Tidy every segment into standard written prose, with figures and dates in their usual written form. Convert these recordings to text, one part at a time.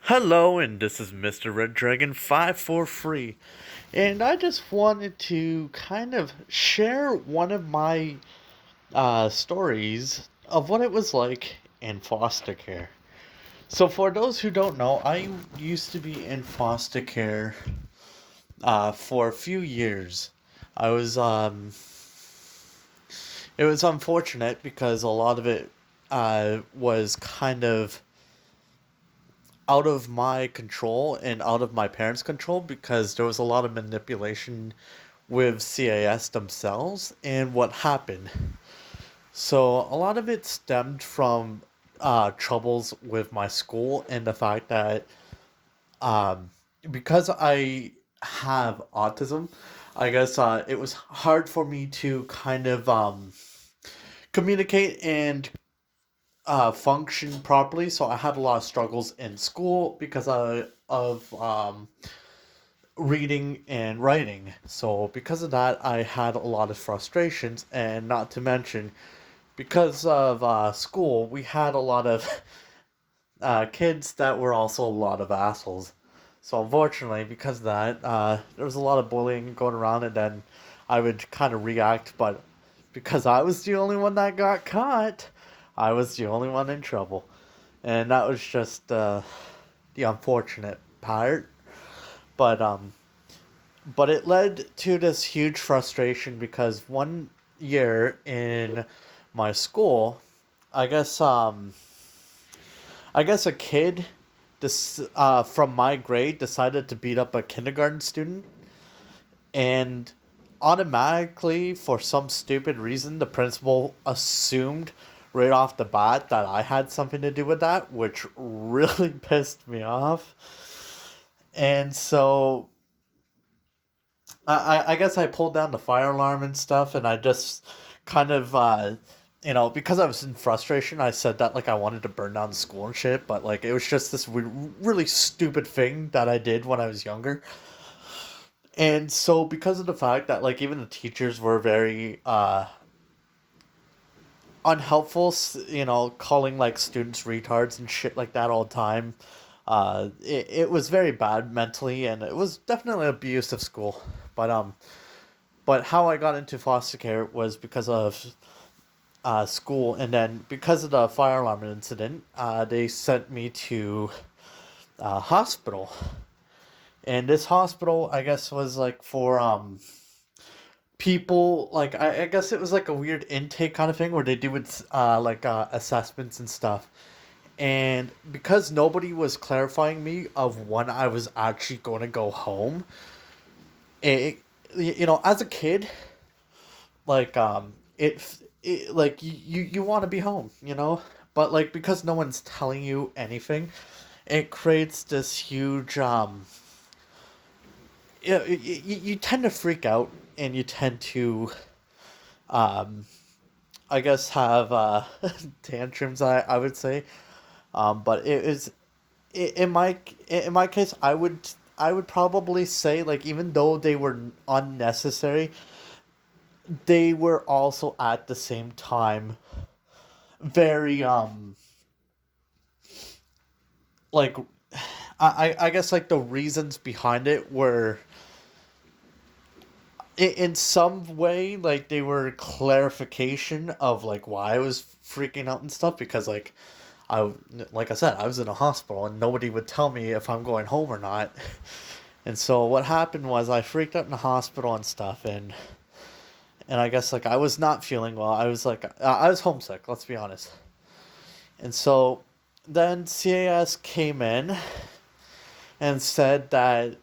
Hello, and this is Mr. Red Dragon 543. And I just wanted to kind of share one of my stories of what it was like in foster care. So, for those who don't know, I used to be in foster care for a few years. I was, it was unfortunate because a lot of it was kind of out of my control and out of my parents' control because there was a lot of manipulation with C.A.S. themselves and what happened. So a lot of it stemmed from troubles with my school and the fact that um, because I have autism, I guess it was hard for me to kind of communicate and function properly. So I had a lot of struggles in school because of reading and writing. So because of that, I had a lot of frustrations, and not to mention, because of school, we had a lot of kids that were also a lot of assholes. So unfortunately, because of that, there was a lot of bullying going around, and then I would kind of react, but because I was the only one that got caught, I was the only one in trouble. And that was just the unfortunate part. But it led to this huge frustration because one year in my school, I guess a kid this from my grade decided to beat up a kindergarten student, and automatically, for some stupid reason, the principal assumed right off the bat that I had something to do with that, which really pissed me off. And so I guess I pulled down the fire alarm and stuff, and I just kind of, because I was in frustration, I said that like I wanted to burn down the school and shit, but like it was just this really stupid thing that I did when I was younger. And so, because of the fact that like even the teachers were very unhelpful, calling like students retards and shit like that all the time, it was very bad mentally, and it was definitely abuse of school. But how I got into foster care was because of school, and then because of the fire alarm incident, they sent me to a hospital. And this hospital, I guess, was like for people. Like I guess it was like a weird intake kind of thing where they do with assessments and stuff. And because nobody was clarifying me of when I was actually going to go home, it as a kid, like it like you want to be home, but like because no one's telling you anything, it creates this huge you tend to freak out, and you tend to um I guess have tantrums, I would say. But it is in my case, I would probably say, like, even though they were unnecessary, they were also at the same time very like I guess like the reasons behind it were in some way, like they were clarification of like why I was freaking out and stuff, because I like I said, I was in a hospital and nobody would tell me if I'm going home or not. And so what happened was I freaked out in the hospital and stuff, and I guess like I was not feeling well. I was like I was homesick, let's be honest. And so then CAS came in and said that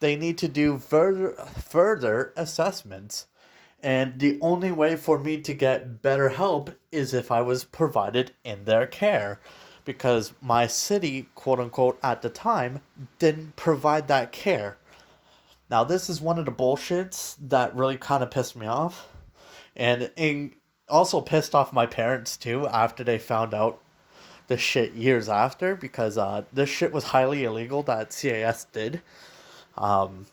they need to do further assessments, and the only way for me to get better help is if I was provided in their care, because my city, quote unquote, at the time, didn't provide that care. Now, this is one of the bullshits that really kind of pissed me off, and also pissed off my parents too after they found out this shit years after, because this shit was highly illegal that CAS did. Um,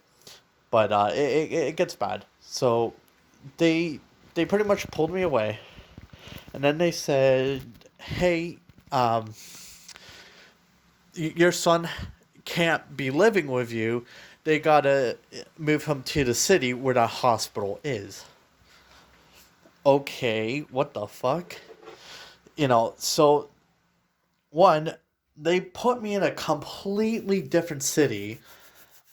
but it gets bad. So they they pretty much pulled me away, and then they said, "Hey, um, your son can't be living with you. They gotta move him to the city where the hospital is. Okay, what the fuck? So one, they put me in a completely different city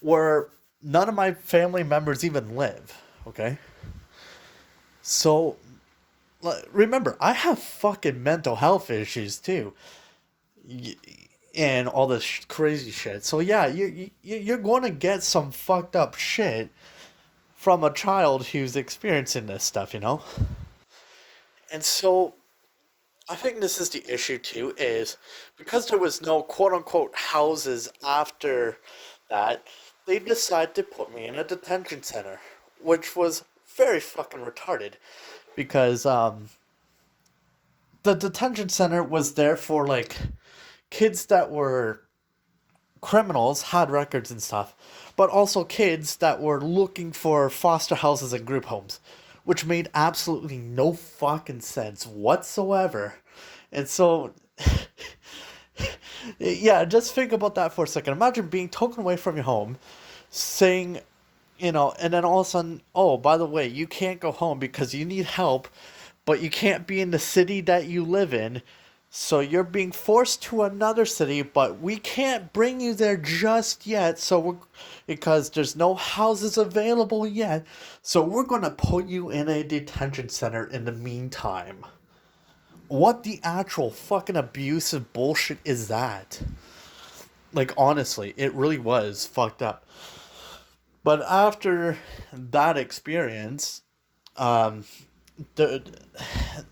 where none of my family members even live. Okay? So remember, I have fucking mental health issues too. And all this crazy shit. So yeah, you're going to get some fucked up shit from a child who's experiencing this stuff. And so I think this is the issue too, is because there was no quote unquote houses after that, they decided to put me in a detention center, which was very fucking retarded because the detention center was there for like kids that were criminals, had records and stuff, but also kids that were looking for foster houses and group homes, which made absolutely no fucking sense whatsoever. And so, yeah, just think about that for a second. Imagine being taken away from your home, saying, and then all of a sudden, oh, by the way, you can't go home because you need help, but you can't be in the city that you live in. So you're being forced to another city, but we can't bring you there just yet. Because there's no houses available yet. So we're gonna put you in a detention center in the meantime. What the actual fucking abusive bullshit is that? Like honestly, it really was fucked up. But after that experience, um, the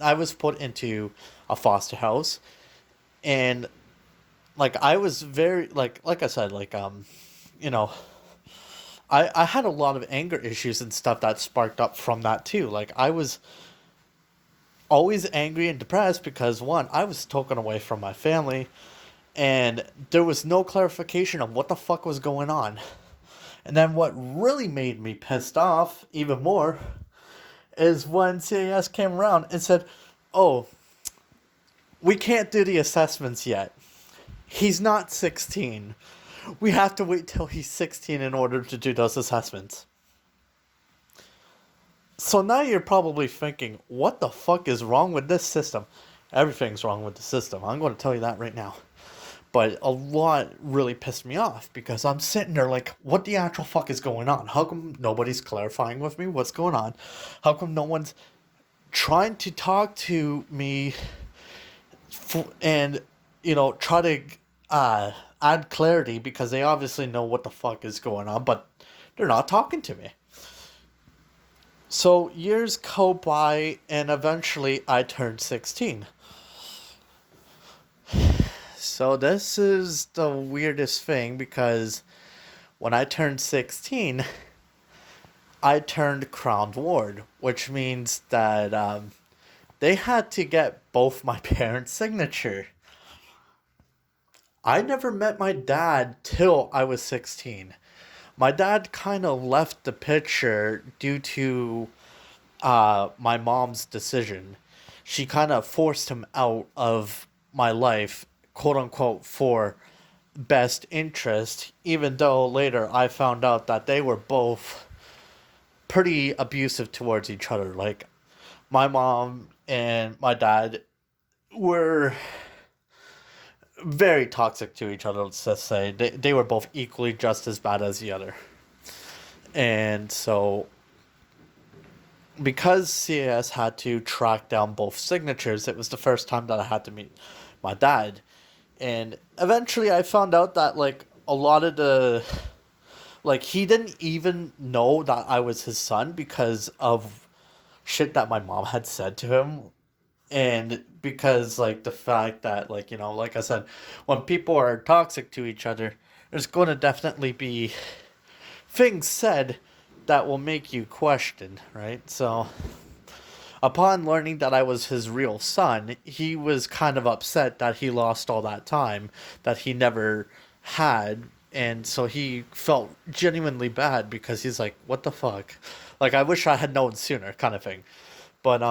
I was put into a foster house, and like I was very like I said you know I had a lot of anger issues and stuff that sparked up from that too. Like I was always angry and depressed because one, I was taken away from my family, and there was no clarification of what the fuck was going on. And then what really made me pissed off even more is when C.A.S. came around and said, "Oh, we can't do the assessments yet. He's not 16. We have to wait till he's 16 in order to do those assessments." So now you're probably thinking, what the fuck is wrong with this system? Everything's wrong with the system. I'm going to tell you that right now. But a lot really pissed me off because I'm sitting there like, what the actual fuck is going on? How come nobody's clarifying with me what's going on? How come no one's trying to talk to me and, try to add clarity, because they obviously know what the fuck is going on, but they're not talking to me. So years go by, and eventually I turned 16. So this is the weirdest thing because when I turned 16, I turned crowned ward, which means that they had to get both my parents' signature. I never met my dad till I was 16. My dad kind of left the picture due to my mom's decision. She kind of forced him out of my life, quote unquote, for best interest, even though later I found out that they were both pretty abusive towards each other. Like, my mom and my dad were very toxic to each other, let's just say. They were both equally just as bad as the other. And so, because C.A.S. had to track down both signatures, it was the first time that I had to meet my dad. And eventually I found out that, like, a lot of he didn't even know that I was his son because of shit that my mom had said to him. And because, like, the fact that, like I said, when people are toxic to each other, there's going to definitely be things said that will make you question, right? So, upon learning that I was his real son, he was kind of upset that he lost all that time that he never had. And so he felt genuinely bad because he's like, what the fuck? Like, I wish I had known sooner, kind of thing. But,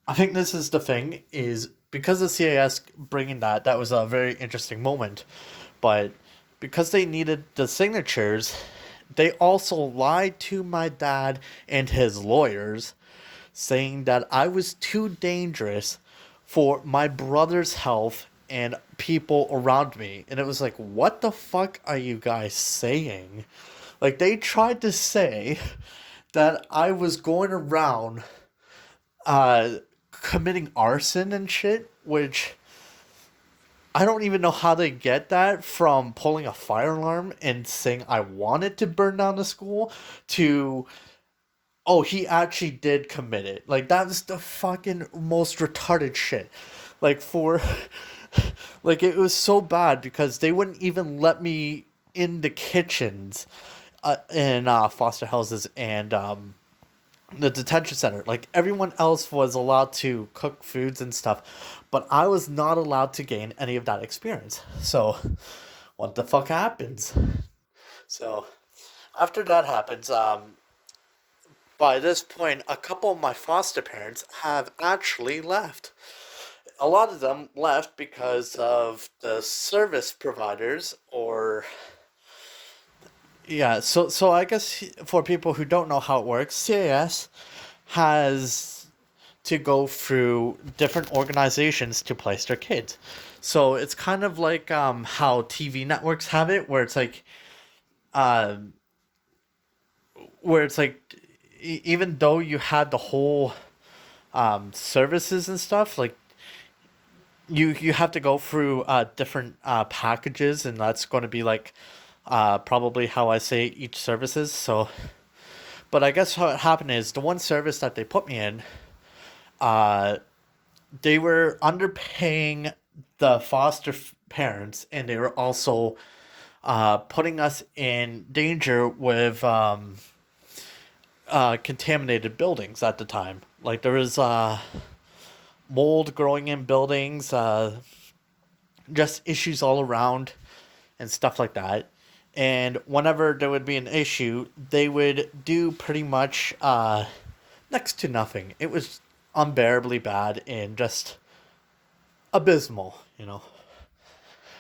I think this is the thing, is because of CAS bringing that was a very interesting moment. But because they needed the signatures, they also lied to my dad and his lawyers, saying that I was too dangerous for my brother's health and people around me. And it was like, what the fuck are you guys saying? Like, they tried to say that I was going around uh, committing arson and shit, which I don't even know how they get that from pulling a fire alarm and saying I wanted to burn down the school to, oh, he actually did commit it. Like, that was the fucking most retarded shit. Like, for. Like, it was so bad because they wouldn't even let me in the kitchens in foster houses and the detention center. Like, everyone else was allowed to cook foods and stuff, but I was not allowed to gain any of that experience. So, what the fuck happens? So, after that happens, by this point, a couple of my foster parents have actually left. A lot of them left because of the service providers, or yeah. So I guess for people who don't know how it works, C.A.S. has to go through different organizations to place their kids. So it's kind of like how TV networks have it, uh, where it's like even though you had the whole services and stuff, like you have to go through different packages, and that's going to be like probably how I say each services. So, but I guess what happened is the one service that they put me in, uh, they were underpaying the parents, and they were also putting us in danger with contaminated buildings at the time. Like, there was mold growing in buildings, just issues all around, and stuff like that. And whenever there would be an issue, they would do pretty much next to nothing. It was unbearably bad and just abysmal, you know.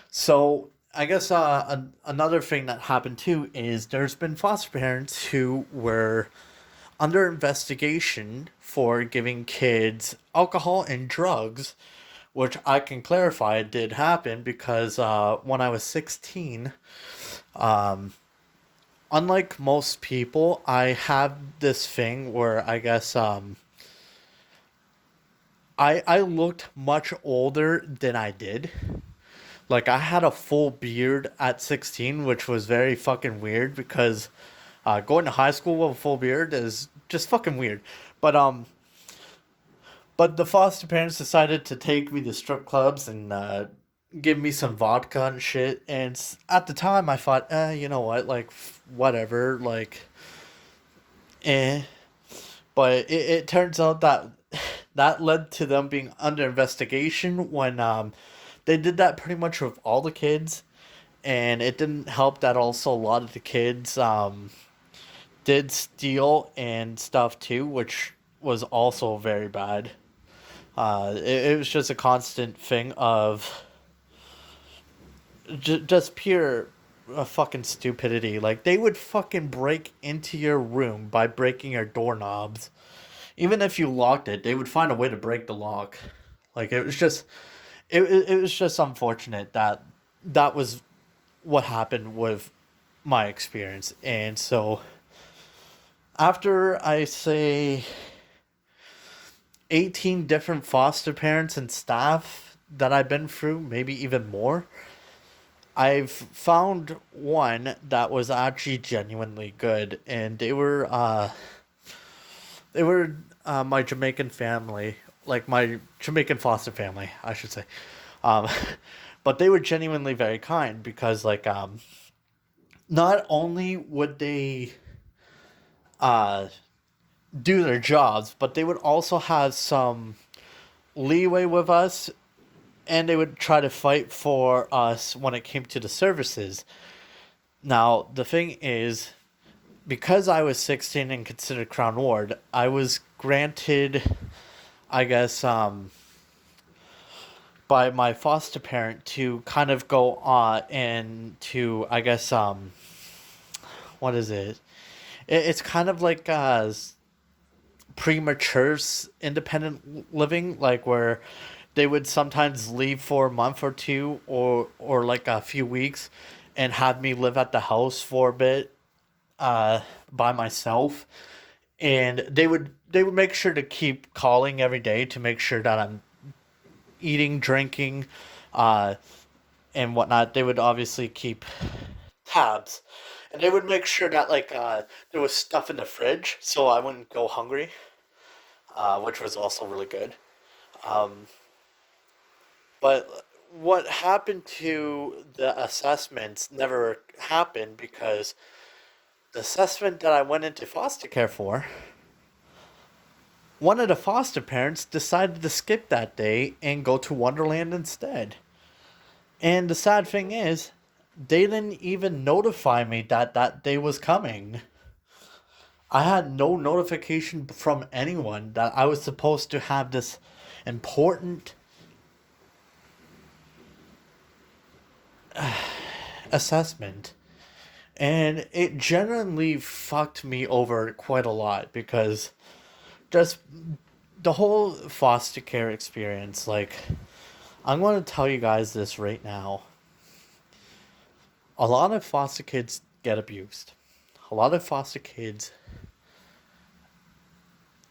So I guess another thing that happened too is there's been foster parents who were under investigation for giving kids alcohol and drugs, which I can clarify did happen because when I was 16, unlike most people, I have this thing where I guess I looked much older than I did. Like, I had a full beard at 16, which was very fucking weird because going to high school with a full beard is just fucking weird. But but the foster parents decided to take me to strip clubs and give me some vodka and shit. And at the time, I thought, you know what, like whatever, like, eh. But it turns out that that led to them being under investigation when they did that pretty much with all the kids, and it didn't help that also a lot of the kids did steal and stuff too, which was also very bad. It was just a constant thing of just pure fucking stupidity. Like, they would fucking break into your room by breaking your doorknobs. Even if you locked it, they would find a way to break the lock. Like, it was just unfortunate that that was what happened with my experience. And so after I say 18 different foster parents and staff that I've been through, maybe even more, I've found one that was actually genuinely good, and they were my Jamaican family, like my Jamaican foster family, I should say. Um, but they were genuinely very kind because, like, not only would they uh, do their jobs, but they would also have some leeway with us, and they would try to fight for us when it came to the services. Now, the thing is, because I was 16 and considered Crown Ward, I was granted, I guess, by my foster parent to kind of go and to, I guess, what is it? It's kind of like premature independent living, like where they would sometimes leave for a month or two, or like a few weeks, and have me live at the house for a bit, uh, by myself. And they would make sure to keep calling every day to make sure that I'm eating, drinking, uh, and whatnot. They would obviously keep tabs, and they would make sure that like there was stuff in the fridge so I wouldn't go hungry, which was also really good. Um, but what happened to the assessments never happened because the assessment that I went into foster care for, one of the foster parents decided to skip that day and go to Wonderland instead. And the sad thing is, they didn't even notify me that that day was coming. I had no notification from anyone that I was supposed to have this important assessment. And it genuinely fucked me over quite a lot because just the whole foster care experience, like, I'm going to tell you guys this right now. A lot of foster kids get abused. A lot of foster kids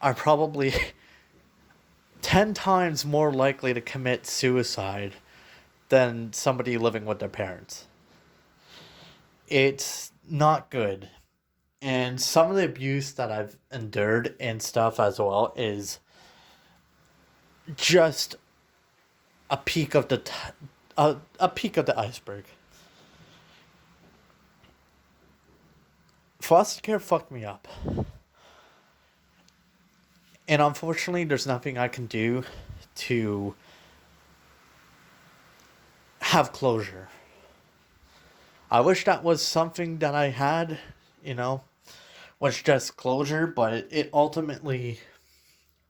are probably 10 times more likely to commit suicide than somebody living with their parents. It's not good. And some of the abuse that I've endured and stuff as well is just a peak of a peak of the iceberg. Foster care fucked me up. And unfortunately, there's nothing I can do to have closure. I wish that was something that I had, you know, was just closure, but it ultimately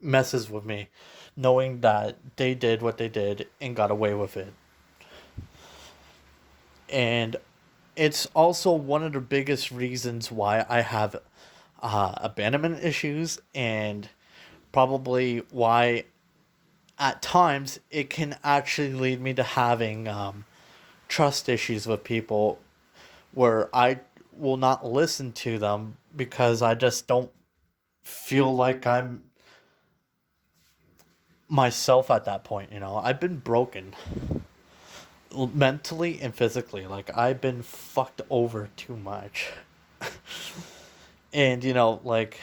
messes with me knowing that they did what they did and got away with it. And it's also one of the biggest reasons why I have abandonment issues, and probably why at times it can actually lead me to having trust issues with people where I will not listen to them because I just don't feel like I'm myself at that point. I've been broken mentally and physically. Like, I've been fucked over too much. And, like,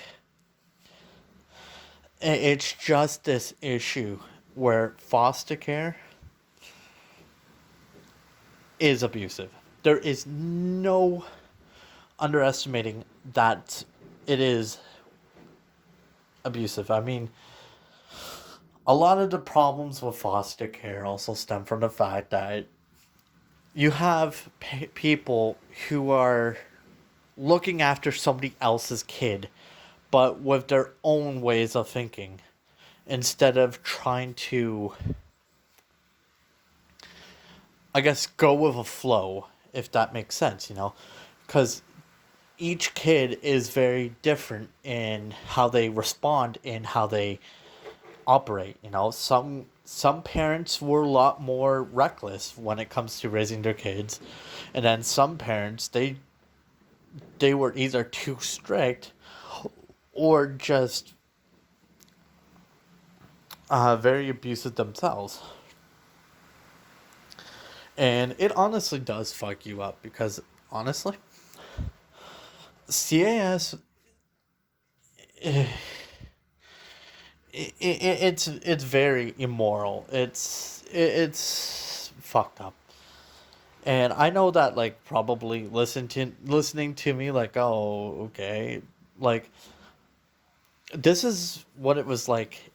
it's just this issue where foster care is abusive. There is no underestimating that it is abusive. I mean, a lot of the problems with foster care also stem from the fact that you have people who are looking after somebody else's kid, but with their own ways of thinking, instead of trying to, I guess, go with a flow, if that makes sense. Because each kid is very different in how they respond and how they operate. Some parents were a lot more reckless when it comes to raising their kids, and then some parents they were either too strict or just very abusive themselves. And it honestly does fuck you up because, honestly, C.A.S. It's very immoral. It's fucked up. And I know that, like, probably listening to me, like, oh, okay, like, this is what it was like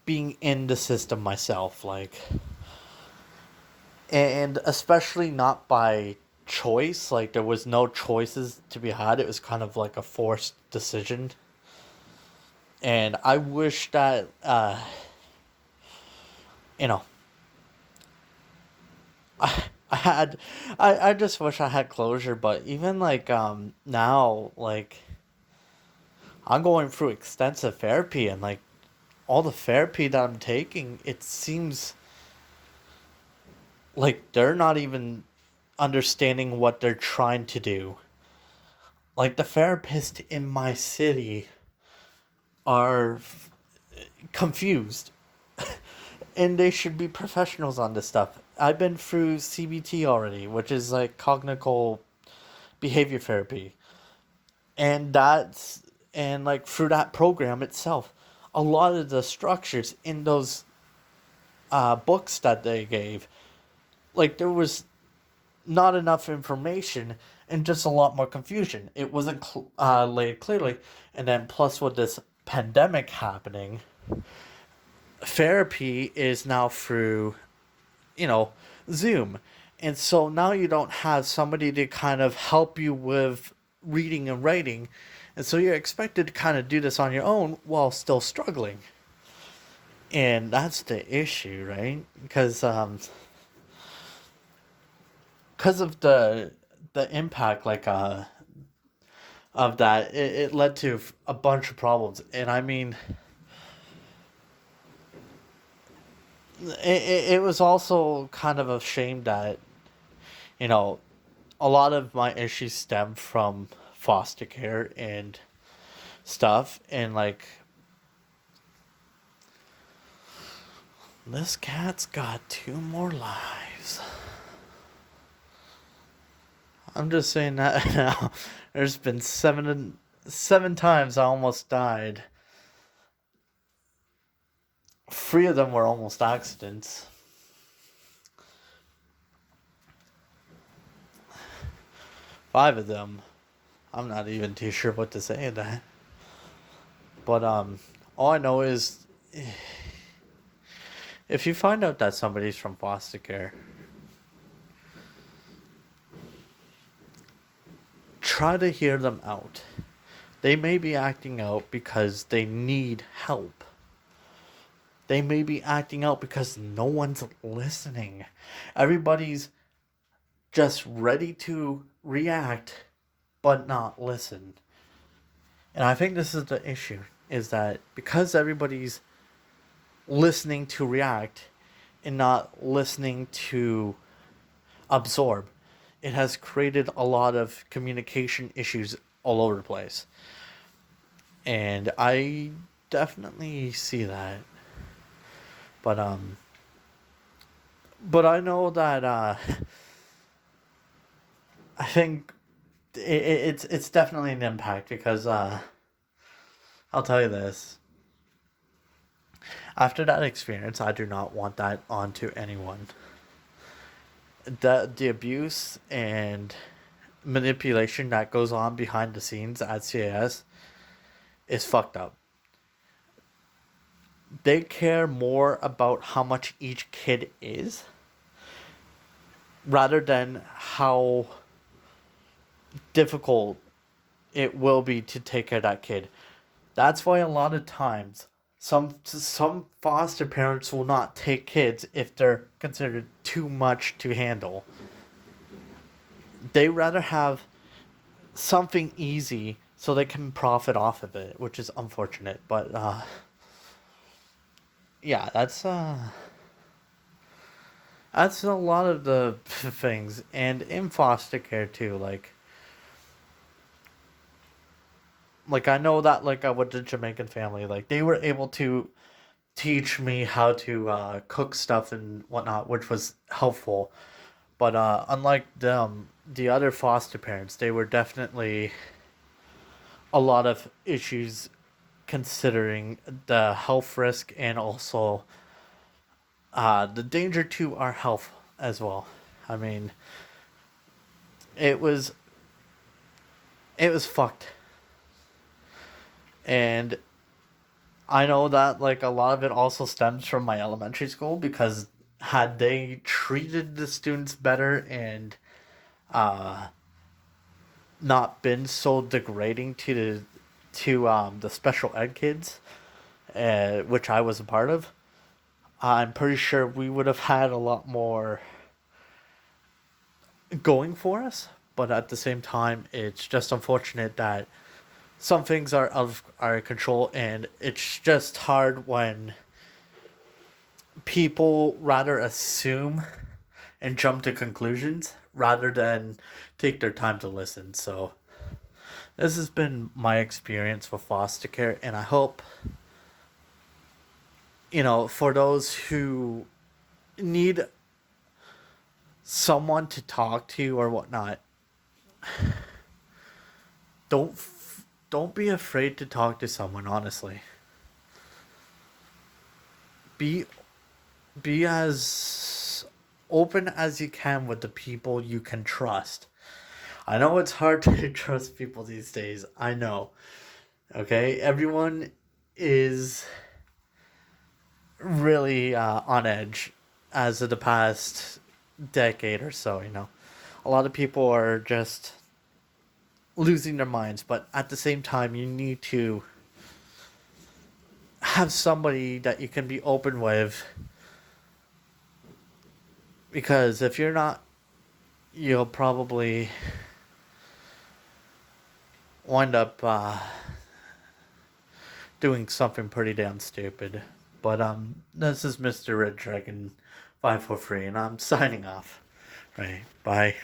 being in the system myself, like, and especially not by choice. Like, there was no choices to be had. It was kind of like a forced decision. And I wish that, you know, I had I just wish I had closure, but even like now like I'm going through extensive therapy and like all the therapy that I'm taking, it seems like they're not even understanding what they're trying to do. Like the therapists in my city are confused and they should be professionals on this stuff. I've been through CBT already, which is like cognitive behavior therapy. And that's and like through that program itself, a lot of the structures in those books that they gave, like there was not enough information and just a lot more confusion. It wasn't laid clearly, and then plus with this pandemic happening, therapy is now through, you know, Zoom, and so now you don't have somebody to kind of help you with reading and writing, and so you're expected to kind of do this on your own while still struggling, and that's the issue, right? Because of the impact of that, it led to a bunch of problems. And I mean, it was also kind of a shame that, you know, a lot of my issues stem from foster care and stuff. And like, this cat's got two more lives. I'm just saying that now. There's been seven times I almost died. Three of them were almost accidents. Five of them, I'm not even too sure what to say in that. But all I know is if you find out that somebody's from foster care, try to hear them out. They may be acting out because they need help. They may be acting out because no one's listening. Everybody's just ready to react but not listen. And I think this is the issue is that because everybody's listening to react and not listening to absorb, it has created a lot of communication issues all over the place. And I definitely see that. But I know that I think it's definitely an impact because I'll tell you this. After that experience, I do not want that onto anyone. The abuse and manipulation that goes on behind the scenes at C.A.S. is fucked up. They care more about how much each kid is rather than how difficult it will be to take care of that kid. That's why a lot of times some foster parents will not take kids if they're considered too much to handle. They rather have something easy so they can profit off of it, which is unfortunate. But yeah, that's a lot of the things, and in foster care too. Like I know that like with the Jamaican family, like they were able to teach me how to cook stuff and whatnot, which was helpful. But unlike them, the other foster parents, they were definitely a lot of issues considering the health risk and also the danger to our health as well. I mean, it was it was fucked, and I know that like a lot of it also stems from my elementary school because had they treated the students better and uh, not been so degrading to the special ed kids, which I was a part of, I'm pretty sure we would have had a lot more. going for us, but at the same time, it's just unfortunate that some things are out of our control, and it's just hard when people rather assume and jump to conclusions rather than take their time to listen. So, this has been my experience with foster care, and I hope, for those who need someone to talk to or whatnot, don't don't be afraid to talk to someone. Honestly, be be as open as you can with the people you can trust. I know it's hard to trust people these days. I know. Okay, everyone is really on edge as of the past decade or so. A lot of people are just losing their minds, but at the same time, you need to have somebody that you can be open with, because if you're not, you'll probably wind up doing something pretty damn stupid. But this is Mr. Red Dragon 543, and I'm signing off. Right, bye.